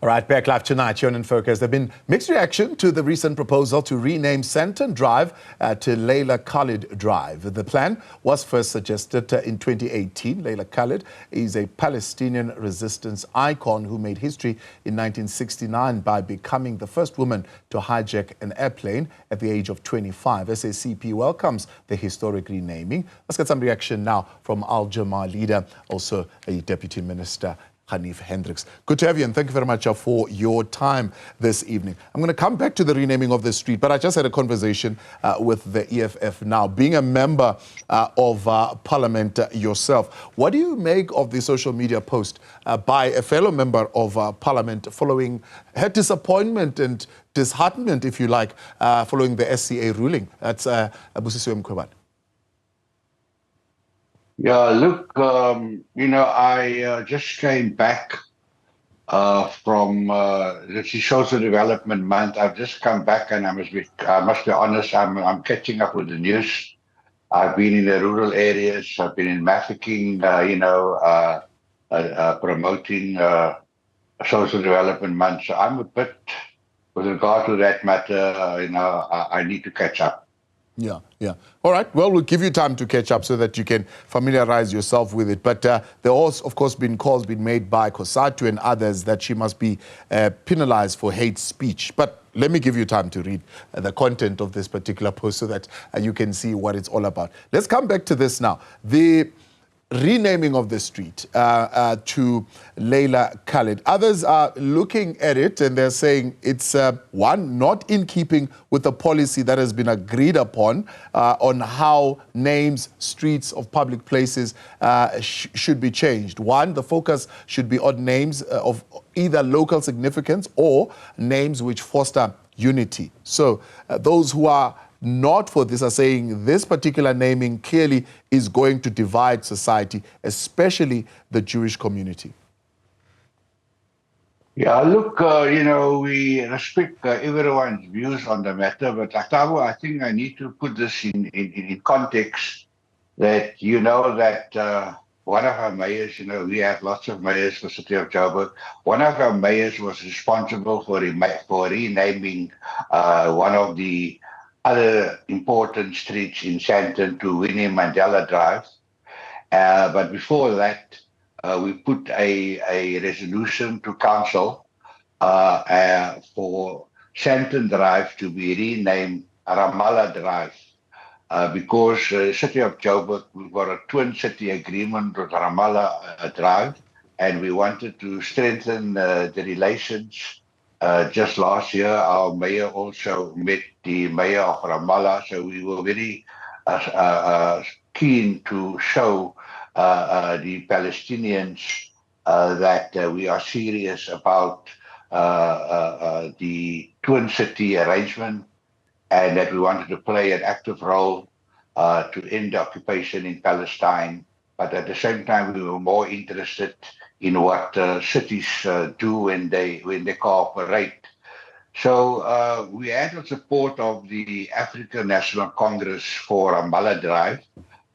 All right, back live tonight, here on In Focus. There have been mixed reaction to the recent proposal to rename Sandton Drive to Leila Khaled Drive. The plan was first suggested in 2018. Leila Khaled is a Palestinian resistance icon who made history in 1969 by becoming the first woman to hijack an airplane at the age of 25. SACP welcomes the historic renaming. Let's get some reaction now from Jama-ah leader, also a deputy minister, Ganief Hendricks. Good to have you, and thank you very much for your time this evening. I'm going to come back to the renaming of the street, but I just had a conversation with the EFF now. Being a member of Parliament yourself, what do you make of the social media post by a fellow member of Parliament following her disappointment and disheartenment, if you like, following the SCA ruling? That's Abusisiwe Mkhwebane. Yeah, look, I just came back from the Social Development Month. I've just come back, and I must be honest, I'm catching up with the news. I've been in the rural areas. I've been in Mafeking, promoting Social Development Month. So I'm a bit, with regard to that matter, I need to catch up. Yeah. All right. Well, we'll give you time to catch up so that you can familiarize yourself with it. But there has, of course, been calls made by Kosatu and others that she must be penalized for hate speech. But let me give you time to read the content of this particular post so that you can see what it's all about. Let's come back to this now. The renaming of the street to Leila Khaled. Others are looking at it and they're saying it's, one, not in keeping with the policy that has been agreed upon on how names, streets of public places should be changed. One, the focus should be on names of either local significance or names which foster unity. So those who are not for this are saying this particular naming clearly is going to divide society, especially the Jewish community. Yeah, look, we respect everyone's views on the matter, but I think I need to put this in context that one of our mayors, we have lots of mayors for the city of Joburg. One of our mayors was responsible for renaming one of the other important streets in Sandton to Winnie Mandela Drive. But before that, we put a resolution to council for Sandton Drive to be renamed Ramallah Drive because the city of Joburg, we've got a twin city agreement with Ramallah Drive, and we wanted to strengthen the relations. Just last year, our mayor also met the mayor of Ramallah, so we were very keen to show the Palestinians that we are serious about the twin city arrangement and that we wanted to play an active role to end the occupation in Palestine. But at the same time, we were more interested in what cities do when they cooperate. So we had the support of the African National Congress for Ramallah Drive,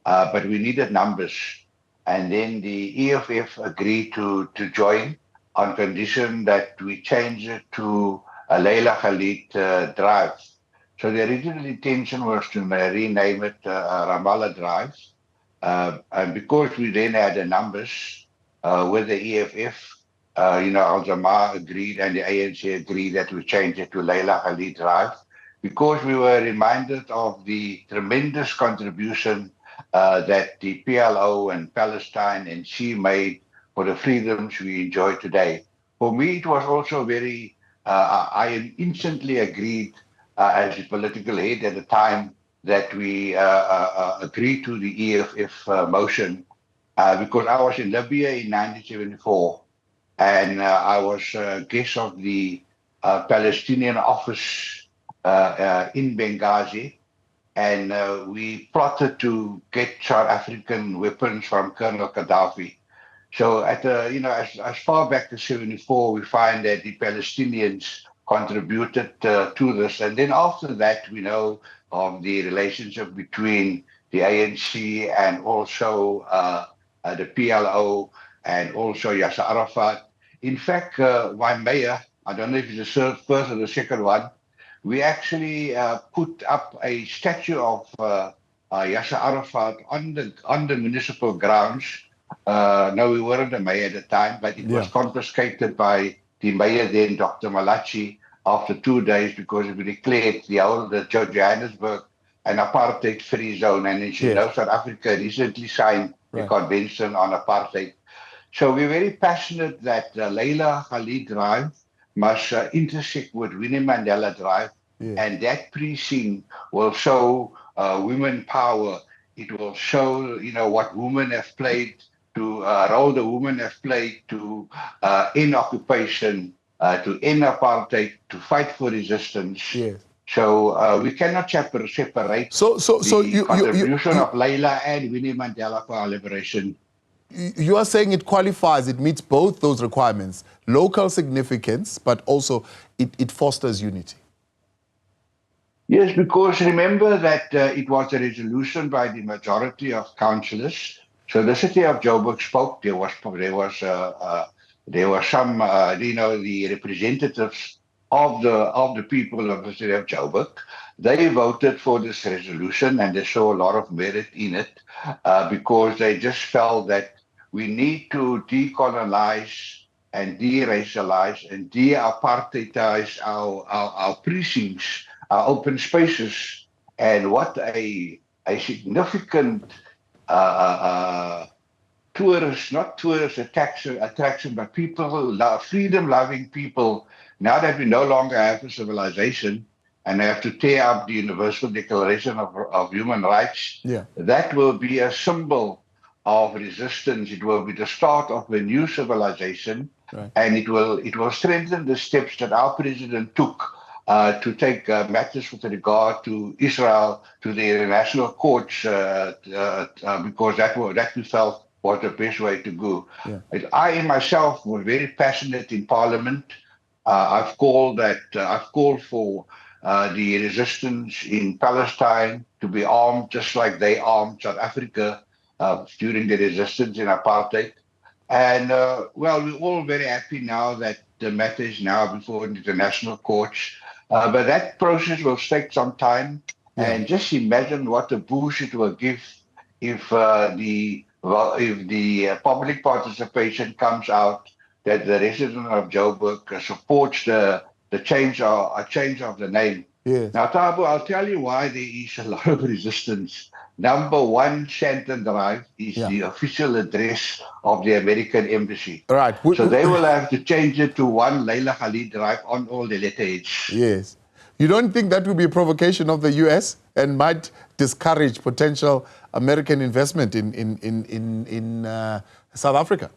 but we needed numbers. And then the EFF agreed to join on condition that we change it to Leila Khaled Drive. So the original intention was to rename it Ramallah Drive. And because we then had the numbers with the EFF, Jama-ah agreed and the ANC agreed that we change it to Leila Khaled Drive because we were reminded of the tremendous contribution that the PLO and Palestine and she made for the freedoms we enjoy today. For me, it was also very, I instantly agreed as the political head at the time that we agreed to the EFF motion because I was in Libya in 1974 and I was guest of the Palestinian office in Benghazi, and we plotted to get South African weapons from Colonel Gaddafi. So at as far back as 74, we find that the Palestinians contributed to this, and then after that we know of the relationship between the ANC and also the PLO and also Yasser Arafat In fact, my mayor, I don't know if it's the first or the second one, we actually put up a statue of Yasser Arafat on the municipal grounds. No, we weren't the mayor at the time, but it was confiscated by the mayor then, Dr. Malachi, after 2 days because we declared the whole of Johannesburg an apartheid-free zone. And as you know, South Africa recently signed the Convention on Apartheid. So we're very passionate that Leila Khaled Drive must intersect with Winnie Mandela Drive, and that precinct will show women power. It will show, what women have played, to role the women have played to end occupation, to end apartheid, to fight for resistance. Yes. So we cannot separate the contribution of Leila and Winnie Mandela for our liberation. You are saying it qualifies, it meets both those requirements, local significance, but also it fosters unity. Yes, because remember that it was a resolution by the majority of councillors. So the city of Joburg spoke. There was some, the representatives of the people of the city of Joburg. They voted for this resolution, and they saw a lot of merit in it because they just felt that we need to decolonize and de-racialize and de-apartheitize our precincts, our open spaces, and what a significant attraction, but people, freedom-loving people. Now that we no longer have a civilization and have to tear up the Universal Declaration of Human Rights, that will be a symbol of resistance. It will be the start of a new civilization, and it will strengthen the steps that our president took to take matters with regard to Israel to the international courts, because that we felt was the best way to go. I myself was very passionate in Parliament. I've called for the resistance in Palestine to be armed just like they armed South Africa during the resistance in apartheid. And we're all very happy now that the matter is now before the international courts. But that process will take some time. And just imagine what a boost it will give if the public participation comes out that the resident of Joburg supports the change of the name. Now, Tabu, I'll tell you why there is a lot of resistance. Number one, Sandton Drive is the official address of the American embassy. Right. So they will have to change it to 1 Leila Khaled Drive on all the letterheads. Yes. You don't think that will be a provocation of the U.S. and might discourage potential American investment in South Africa?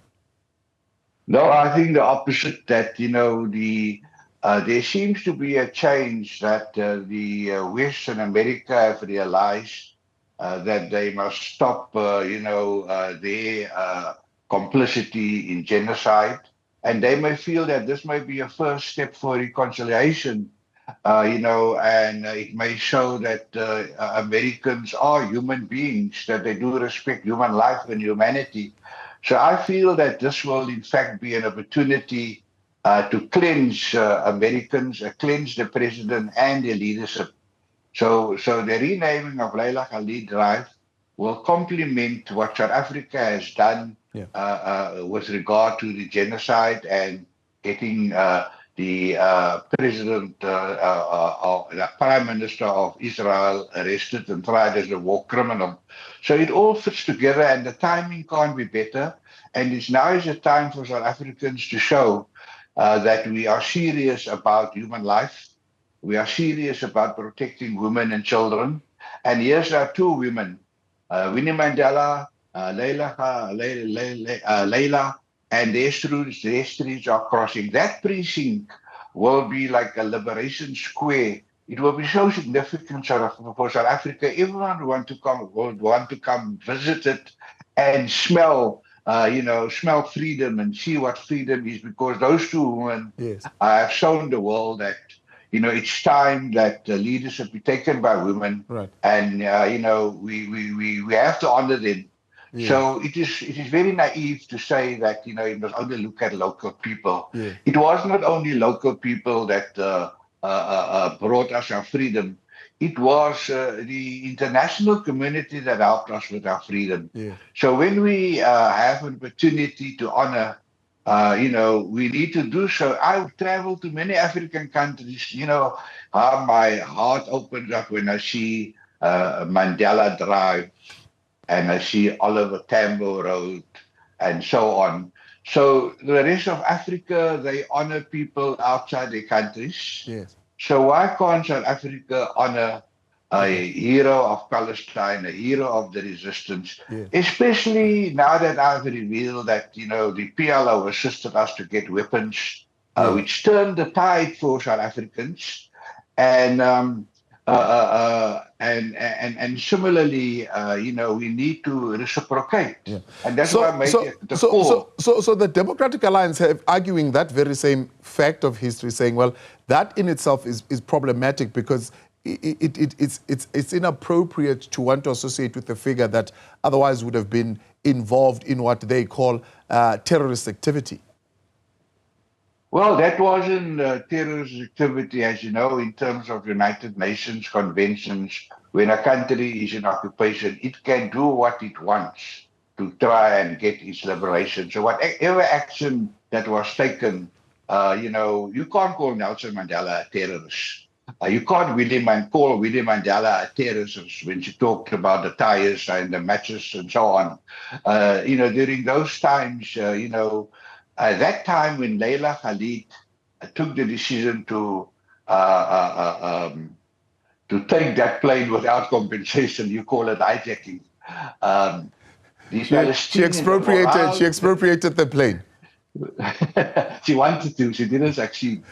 No, I think the opposite, that, there seems to be a change that the West and America have realized that they must stop, their complicity in genocide. And they may feel that this may be a first step for reconciliation, and it may show that Americans are human beings, that they do respect human life and humanity. So I feel that this will, in fact, be an opportunity to cleanse Americans, cleanse the president and their leadership. So the renaming of Leila Khaled Drive will complement what South Africa has done with regard to the genocide and getting the president, the prime minister of Israel arrested and tried as a war criminal. So it all fits together, and the timing can't be better. And now is the time for South Africans to show that we are serious about human life. We are serious about protecting women and children. And here's our two women, Winnie Mandela, Leila, and their streets are crossing. That precinct will be like a liberation square. It will be so significant for South Africa. Everyone would want to come visit it and smell freedom and see what freedom is, because those two women have shown the world that, it's time that leadership be taken by women. Right. And, we have to honor them. So it is very naive to say that, you must only look at local people. Yeah. It was not only local people that brought us our freedom. It was the international community that helped us with our freedom. Yeah. So when we have an opportunity to honor, we need to do so. I would travel to many African countries. How my heart opens up when I see Mandela Drive and I see Oliver Tambo Road and so on. So the rest of Africa, they honor people outside their countries. Yes. So why can't South Africa honor a hero of Palestine, a hero of the resistance, especially now that I've revealed that, the PLO assisted us to get weapons, which turned the tide for South Africans. And and similarly, we need to reciprocate. Yeah. And that's why I make it the core. So the Democratic Alliance have arguing that very same fact of history, saying, well, that in itself is problematic because it's inappropriate to want to associate with a figure that otherwise would have been involved in what they call terrorist activity. Well, that wasn't terrorist activity, as you know, in terms of United Nations conventions. When a country is in occupation, it can do what it wants to try and get its liberation. So whatever action that was taken, you can't call Nelson Mandela a terrorist. You can't call William Mandela a terrorist when she talked about the tires and the matches and so on. During those times, at that time when Leila Khaled took the decision to take that plane without compensation, you call it hijacking. She expropriated the plane. She wanted to. She didn't succeed.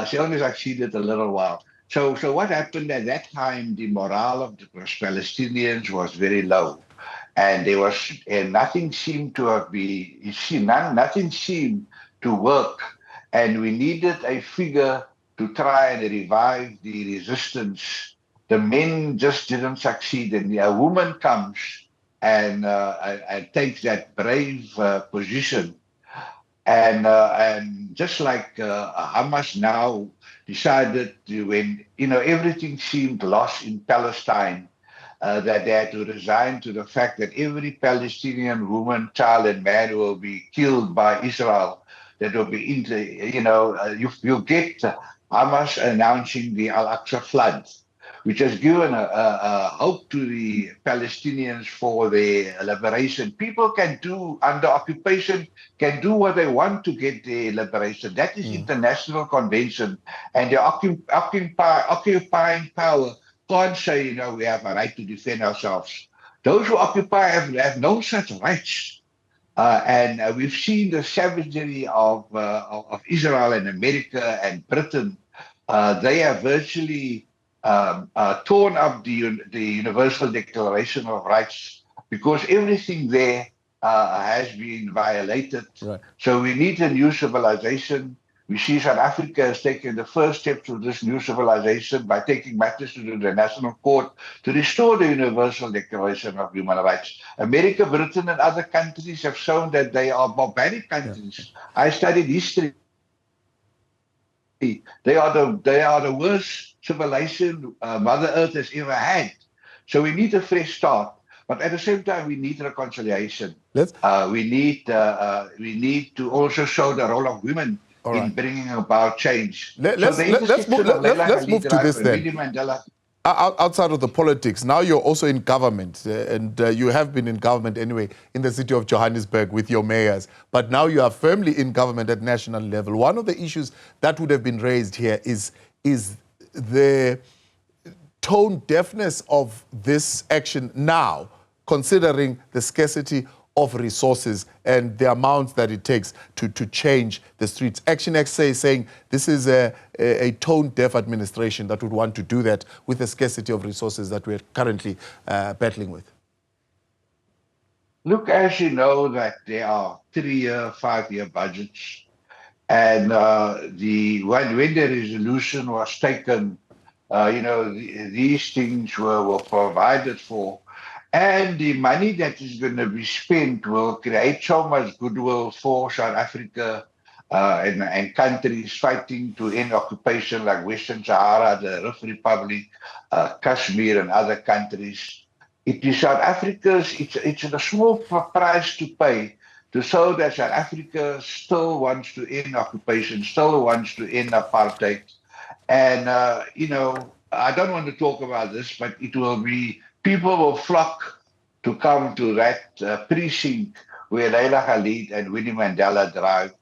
She only succeeded a little while. So what happened at that time? The morale of the Palestinians was very low. And nothing seemed to nothing seemed to work. And we needed a figure to try and revive the resistance. The men just didn't succeed. And a woman comes and takes that brave position. And just like Hamas now decided when, everything seemed lost in Palestine, that they had to resign to the fact that every Palestinian woman, child, and man will be killed by Israel. That will be you get Hamas announcing the Al-Aqsa flood, which has given a hope to the Palestinians for their liberation. People under occupation, can do what they want to get their liberation. That is international convention, and the occupying power can't say, we have a right to defend ourselves. Those who occupy have no such rights. And we've seen the savagery of Israel and America and Britain. They have virtually torn up the Universal Declaration of Rights because everything there has been violated. Right. So we need a new civilization. We see South Africa has taken the first step to this new civilization by taking matters to the International Court to restore the Universal Declaration of Human Rights. America, Britain, and other countries have shown that they are barbaric countries. Yeah. I studied history. They are the worst civilization Mother Earth has ever had. So we need a fresh start. But at the same time, we need reconciliation. We need to also show the role of women in bringing about change. Let's move to this then. Outside of the politics, now you're also in government, and you have been in government anyway in the city of Johannesburg with your mayors, but now you are firmly in government at national level. One of the issues that would have been raised here is the tone deafness of this action now, considering the scarcity of resources and the amount that it takes to change the streets. Action X is saying this is a tone-deaf administration that would want to do that with the scarcity of resources that we're currently battling with. Look, as you know, that there are 3-year, 5-year budgets. And when the resolution was taken, these things were provided for. And the money that is going to be spent will create so much goodwill for South Africa and countries fighting to end occupation like Western Sahara, the Arab Republic, Kashmir, and other countries. It is South Africa's, it's a small price to pay to show that South Africa still wants to end occupation, still wants to end apartheid. And, I don't want to talk about this, but it will be, people will flock to come to that precinct where Leila Khaled and Winnie Mandela Drive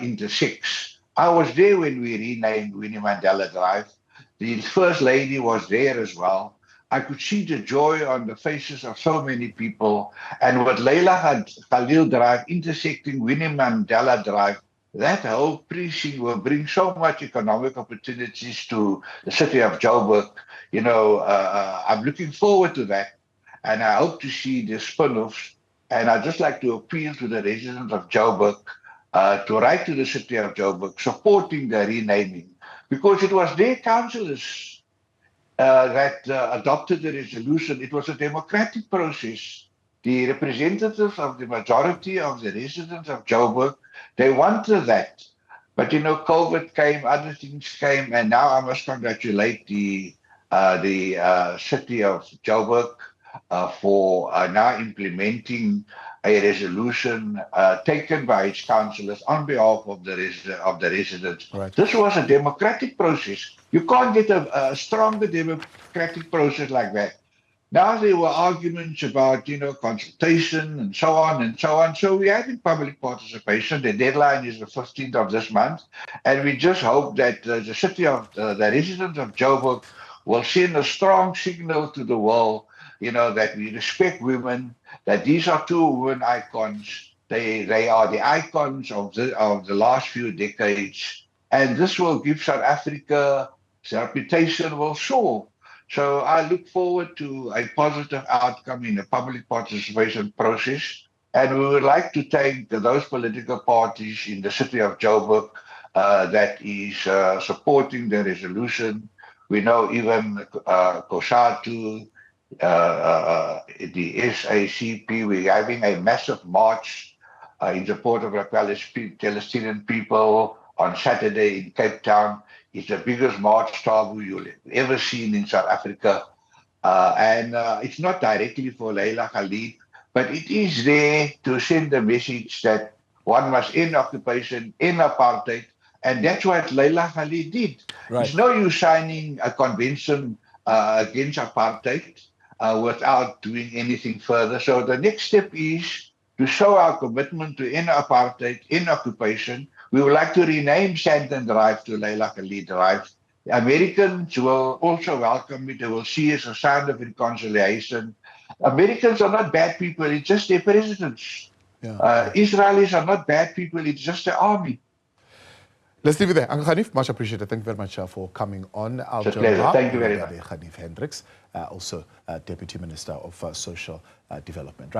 intersects. I was there when we renamed Winnie Mandela Drive. The First Lady was there as well. I could see the joy on the faces of so many people. And with Leila Khaled Drive intersecting Winnie Mandela Drive, that whole precinct will bring so much economic opportunities to the city of Joburg. I'm looking forward to that. And I hope to see the spin-offs. And I'd just like to appeal to the residents of Joburg to write to the city of Joburg supporting the renaming, because it was their councillors that adopted the resolution. It was a democratic process. The representatives of the majority of the residents of Joburg, they wanted that. But COVID came, other things came, and now I must congratulate the city of Joburg for now implementing a resolution taken by its councillors on behalf of the residents. Right. This was a democratic process. You can't get a stronger democratic process like that. Now there were arguments about, consultation and so on and so on. So we're having public participation. The deadline is the 15th of this month. And we just hope that the city of the residents of Joburg will send a strong signal to the world, that we respect women, that these are two women icons. They are the icons of the last few decades. And this will give South Africa's reputation will soar. So I look forward to a positive outcome in the public participation process. And we would like to thank those political parties in the city of Joburg that is supporting the resolution. We know even COSATU, the SACP, we're having a massive march in support of the Palestinian people on Saturday in Cape Town. It's the biggest march tabu you'll ever seen in South Africa. And it's not directly for Leila Khaled, but it is there to send the message that one must end occupation, end apartheid. And that's what Leila Khaled did. Right. It's no use signing a convention against apartheid without doing anything further. So the next step is to show our commitment to end apartheid, end occupation. We would like to rename Sandton Drive to Leila Khaled Drive. The Americans will also welcome it. They will see it as a sign of reconciliation. Americans are not bad people. It's just their presidents. Yeah. Israelis are not bad people. It's just the army. Let's leave it there. Uncle Ganief, much appreciated. Thank you very much for coming on. It's a pleasure. Thank you very much. Ganief Hendricks, also Deputy Minister of Social Development. Right.